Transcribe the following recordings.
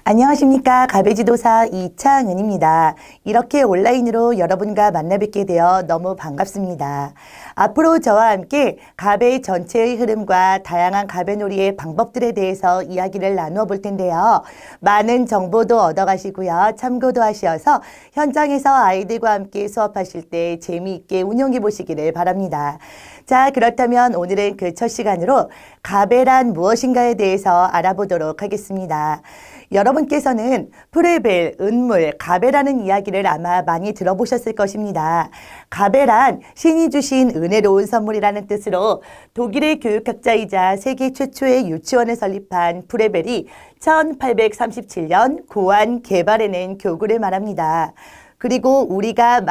안녕하십니까. 가베지도사 이창은입니다. 이렇게 온라인으로 여러분과 만나 뵙게 되어 너무 반갑습니다. 앞으로 저와 함께 가베 전체의 흐름과 다양한 가베놀이의 방법들에 대해서 이야기를 나누어 볼 텐데요. 많은 정보도 얻어가시고요. 참고도 하셔서 현장에서 아이들과 함께 수업하실 때 재미있게 운용해 보시기를 바랍니다. 자, 그렇다면 오늘은 그 첫 시간으로 가베란 무엇인가에 대해서 알아보도록 하겠습니다. 여러분께서는 프레벨, 은물, 가베라는 이야기를 아마 많이 들어보셨을 것입니다. 가베란 신이 주신 은혜로운 선물이라는 뜻으로 독일의 교육학자이자 세계 최초의 유치원을 설립한 프레벨이 1837년 고안 개발해낸 교구를 말합니다. 그리고 우리가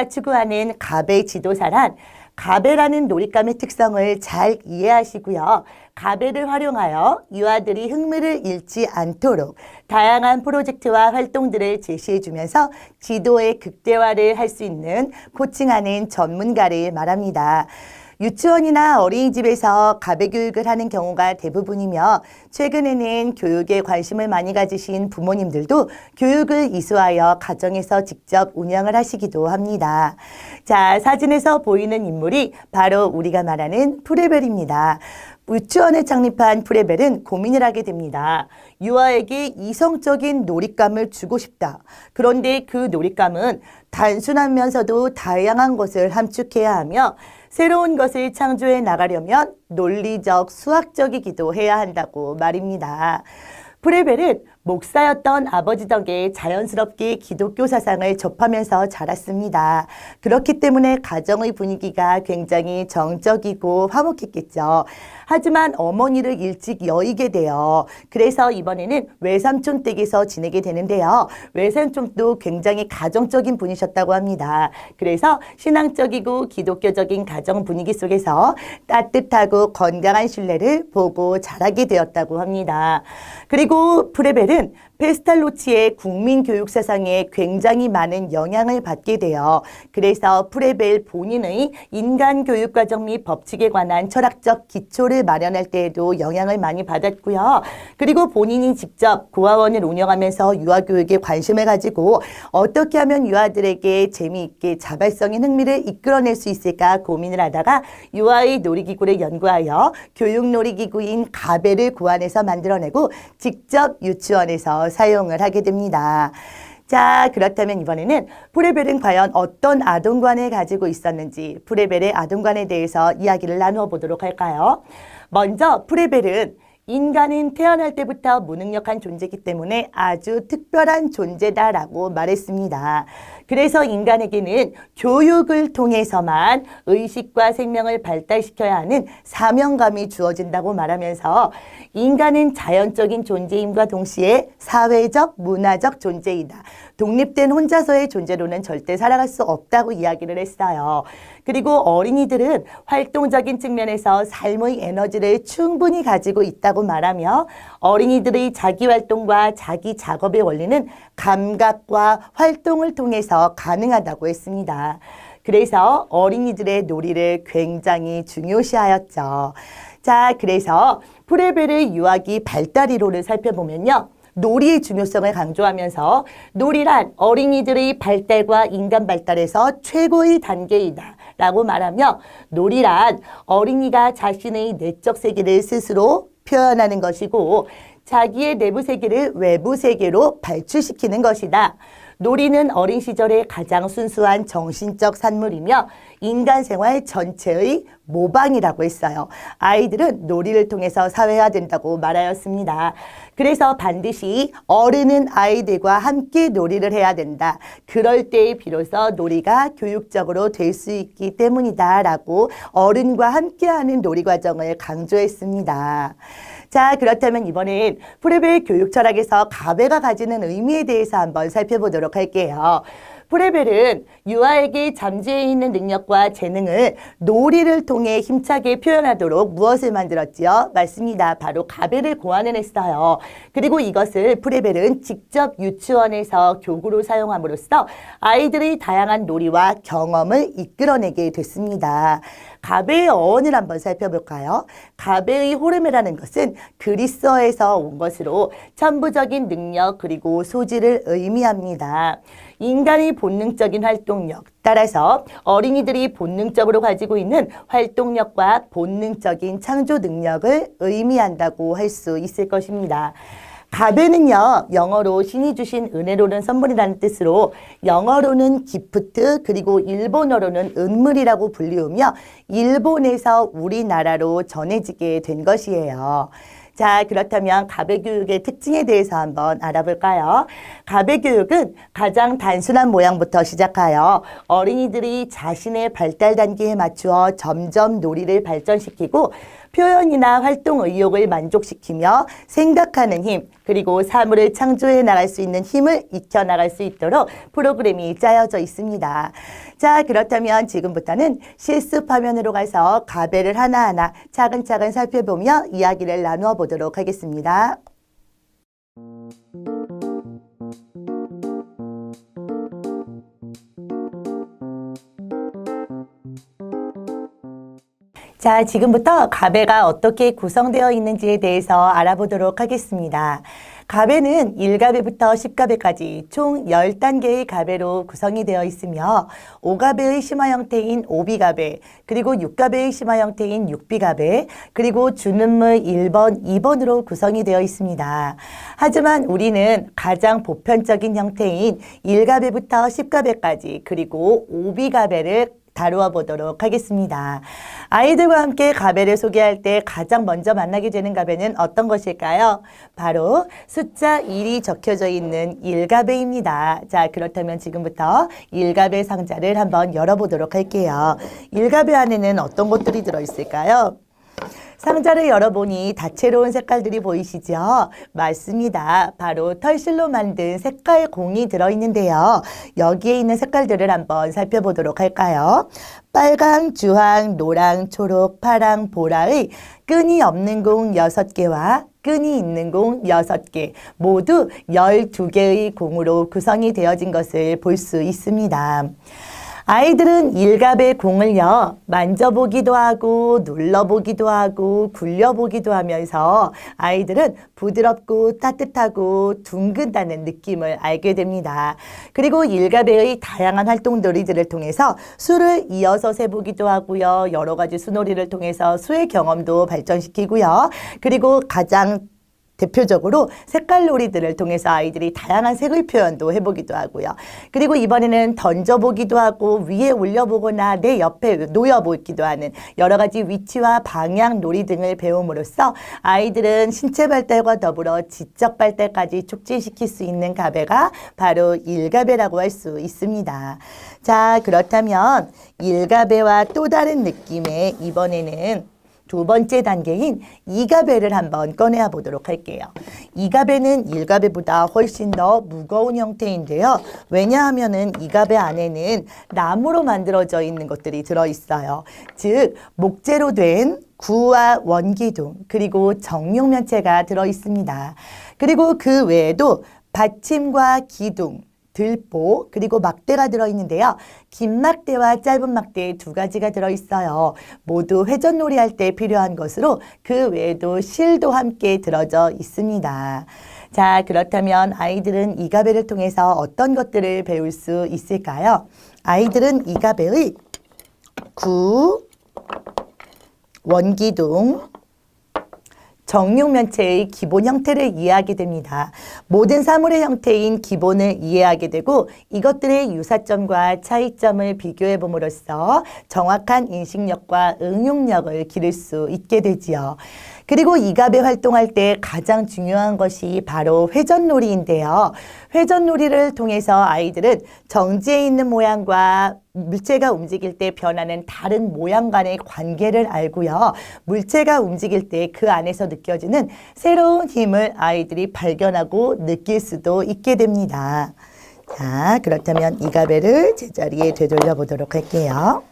추구하는 가베 지도사란 가베라는 놀잇감의 특성을 잘 이해하시고요. 가베를 활용하여 유아들이 흥미를 잃지 않도록 다양한 프로젝트와 활동들을 제시해주면서 지도의 극대화를 할 수 있는 코칭하는 전문가를 말합니다. 유치원이나 어린이집에서 가베 교육을 하는 경우가 대부분이며 최근에는 교육에 관심을 많이 가지신 부모님들도 교육을 이수하여 가정에서 직접 운영을 하시기도 합니다. 자, 사진에서 보이는 인물이 바로 우리가 말하는 프레벨입니다. 유치원을 창립한 프레벨은 고민을 하게 됩니다. 유아에게 이성적인 놀잇감을 주고 싶다. 그런데 그 놀잇감은 단순하면서도 다양한 것을 함축해야 하며 새로운 것을 창조해 나가려면 논리적, 수학적이기도 해야 한다고 말입니다. 프레벨은 목사였던 아버지 덕에 자연스럽게 기독교 사상을 접하면서 자랐습니다. 그렇기 때문에 가정의 분위기가 굉장히 정적이고 화목했겠죠. 하지만 어머니를 일찍 여의게 돼요. 그래서 이번에는 외삼촌 댁에서 지내게 되는데요. 외삼촌도 굉장히 가정적인 분이셨다고 합니다. 그래서 신앙적이고 기독교적인 가정 분위기 속에서 따뜻하고 건강한 신뢰를 보고 자라게 되었다고 합니다. 그리고 프레벨은 페스탈로치의 국민교육 사상에 굉장히 많은 영향을 받게 돼요. 그래서 프레벨 본인의 인간교육과정 및 법칙에 관한 철학적 기초를 마련할 때에도 영향을 많이 받았고요. 그리고 본인이 직접 고아원을 운영하면서 유아교육에 관심을 가지고 어떻게 하면 유아들에게 재미있게 자발성인 흥미를 이끌어낼 수 있을까 고민을 하다가 유아의 놀이기구를 연구하여 교육놀이기구인 가베를 고안해서 만들어내고 직접 유치원에서 사용을 하게 됩니다. 자, 그렇다면 이번에는 프레벨은 과연 어떤 아동관을 가지고 있었는지 프레벨의 아동관에 대해서 이야기를 나누어 보도록 할까요? 먼저 프레벨은 인간은 태어날 때부터 무능력한 존재이기 때문에 아주 특별한 존재다라고 말했습니다. 그래서 인간에게는 교육을 통해서만 의식과 생명을 발달시켜야 하는 사명감이 주어진다고 말하면서 인간은 자연적인 존재임과 동시에 사회적, 문화적 존재이다. 독립된 혼자서의 존재로는 절대 살아갈 수 없다고 이야기를 했어요. 그리고 어린이들은 활동적인 측면에서 삶의 에너지를 충분히 가지고 있다고 말하며 어린이들의 자기활동과 자기 작업의 원리는 감각과 활동을 통해서 가능하다고 했습니다. 그래서 어린이들의 놀이를 굉장히 중요시하였죠. 자, 그래서 프레벨의 유아기 발달 이론을 살펴보면요. 놀이의 중요성을 강조하면서 놀이란 어린이들의 발달과 인간 발달에서 최고의 단계이다 라고 말하며 놀이란 어린이가 자신의 내적 세계를 스스로 표현하는 것이고 자기의 내부 세계를 외부 세계로 발출시키는 것이다. 놀이는 어린 시절의 가장 순수한 정신적 산물이며 인간 생활 전체의 모방이라고 했어요. 아이들은 놀이를 통해서 사회화된다고 말하였습니다. 그래서 반드시 어른은 아이들과 함께 놀이를 해야 된다. 그럴 때에 비로소 놀이가 교육적으로 될 수 있기 때문이다 라고 어른과 함께하는 놀이 과정을 강조했습니다. 자, 그렇다면 이번엔 프레벨 교육 철학에서 가베가 가지는 의미에 대해서 한번 살펴보도록 할게요. 프레벨은 유아에게 잠재해 있는 능력과 재능을 놀이를 통해 힘차게 표현하도록 무엇을 만들었지요? 맞습니다. 바로 가벨을 고안해냈어요. 그리고 이것을 프레벨은 직접 유치원에서 교구로 사용함으로써 아이들의 다양한 놀이와 경험을 이끌어내게 됐습니다. 가베의 어원을 한번 살펴볼까요? 가베의 호르메라는 것은 그리스어에서 온 것으로 천부적인 능력 그리고 소질을 의미합니다. 인간의 본능적인 활동력, 따라서 어린이들이 본능적으로 가지고 있는 활동력과 본능적인 창조 능력을 의미한다고 할 수 있을 것입니다. 가베는요, 영어로 신이 주신 은혜로는 선물이라는 뜻으로 영어로는 기프트 그리고 일본어로는 은물이라고 불리우며 일본에서 우리나라로 전해지게 된 것이에요. 자, 그렇다면 가베 교육의 특징에 대해서 한번 알아볼까요? 가베 교육은 가장 단순한 모양부터 시작하여 어린이들이 자신의 발달 단계에 맞추어 점점 놀이를 발전시키고 표현이나 활동 의욕을 만족시키며 생각하는 힘, 그리고 사물을 창조해 나갈 수 있는 힘을 익혀 나갈 수 있도록 프로그램이 짜여져 있습니다. 자, 그렇다면 지금부터는 실습 화면으로 가서 가벨을 하나하나 차근차근 살펴보며 이야기를 나누어 보도록 하겠습니다. 자, 지금부터 가베가 어떻게 구성되어 있는지에 대해서 알아보도록 하겠습니다. 가베는 1가베부터 10가베까지 총 10단계의 가베로 구성이 되어 있으며 5가베의 심화 형태인 5비가베, 그리고 6가베의 심화 형태인 6비가베, 그리고 주문물 1번, 2번으로 구성이 되어 있습니다. 하지만 우리는 가장 보편적인 형태인 1가베부터 10가베까지 그리고 5비가베를 다루어 보도록 하겠습니다. 아이들과 함께 가벨을 소개할 때 가장 먼저 만나게 되는 가벨은 어떤 것일까요? 바로 숫자 1이 적혀져 있는 1가벨입니다. 자, 그렇다면 지금부터 1가벨 상자를 한번 열어보도록 할게요. 1가벨 안에는 어떤 것들이 들어있을까요? 상자를 열어보니 다채로운 색깔들이 보이시죠? 맞습니다. 바로 털실로 만든 색깔 공이 들어있는데요. 여기에 있는 색깔들을 한번 살펴보도록 할까요? 빨강, 주황, 노랑, 초록, 파랑, 보라의 끈이 없는 공 6개와 끈이 있는 공 6개, 모두 12개의 공으로 구성이 되어진 것을 볼 수 있습니다. 아이들은 1가벨 공을요, 만져보기도 하고 눌러보기도 하고 굴려보기도 하면서 아이들은 부드럽고 따뜻하고 둥근다는 느낌을 알게 됩니다. 그리고 1가벨의 다양한 활동 놀이들을 통해서 수를 이어서 세보기도 하고요. 여러 가지 수놀이를 통해서 수의 경험도 발전시키고요. 그리고 가장 대표적으로 색깔 놀이들을 통해서 아이들이 다양한 색의 표현도 해보기도 하고요. 그리고 이번에는 던져보기도 하고 위에 올려보거나 내 옆에 놓여보기도 하는 여러 가지 위치와 방향 놀이 등을 배움으로써 아이들은 신체 발달과 더불어 지적 발달까지 촉진시킬 수 있는 가벨가 바로 1가벨이라고 할 수 있습니다. 자, 그렇다면 1가벨과 또 다른 느낌의 이번에는 두 번째 단계인 2가벨을 한번 꺼내와 보도록 할게요. 2가벨은 1가벨보다 훨씬 더 무거운 형태인데요. 왜냐하면은 2가벨 안에는 나무로 만들어져 있는 것들이 들어있어요. 즉, 목재로 된 구와 원기둥, 그리고 정육면체가 들어있습니다. 그리고 그 외에도 받침과 기둥, 들보, 그리고 막대가 들어있는데요. 긴 막대와 짧은 막대 두 가지가 들어있어요. 모두 회전놀이 할 때 필요한 것으로 그 외에도 실도 함께 들어져 있습니다. 자, 그렇다면 아이들은 2가벨을 통해서 어떤 것들을 배울 수 있을까요? 아이들은 2가벨의 구, 원기둥, 정육면체의 기본 형태를 이해하게 됩니다. 모든 사물의 형태인 기본을 이해하게 되고 이것들의 유사점과 차이점을 비교해 봄으로써 정확한 인식력과 응용력을 기를 수 있게 되지요. 그리고 2가벨 활동할 때 가장 중요한 것이 바로 회전놀이인데요. 회전놀이를 통해서 아이들은 정지해 있는 모양과 물체가 움직일 때 변하는 다른 모양 간의 관계를 알고요. 물체가 움직일 때 그 안에서 느껴지는 새로운 힘을 아이들이 발견하고 느낄 수도 있게 됩니다. 자, 그렇다면 이가배를 제자리에 되돌려 보도록 할게요.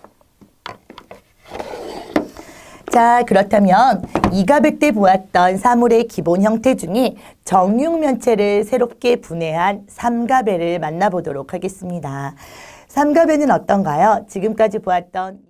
자, 그렇다면 이가배 때 보았던 사물의 기본 형태 중에 정육면체를 새롭게 분해한 삼가배를 만나보도록 하겠습니다. 삼가배는 어떤가요? 지금까지 보았던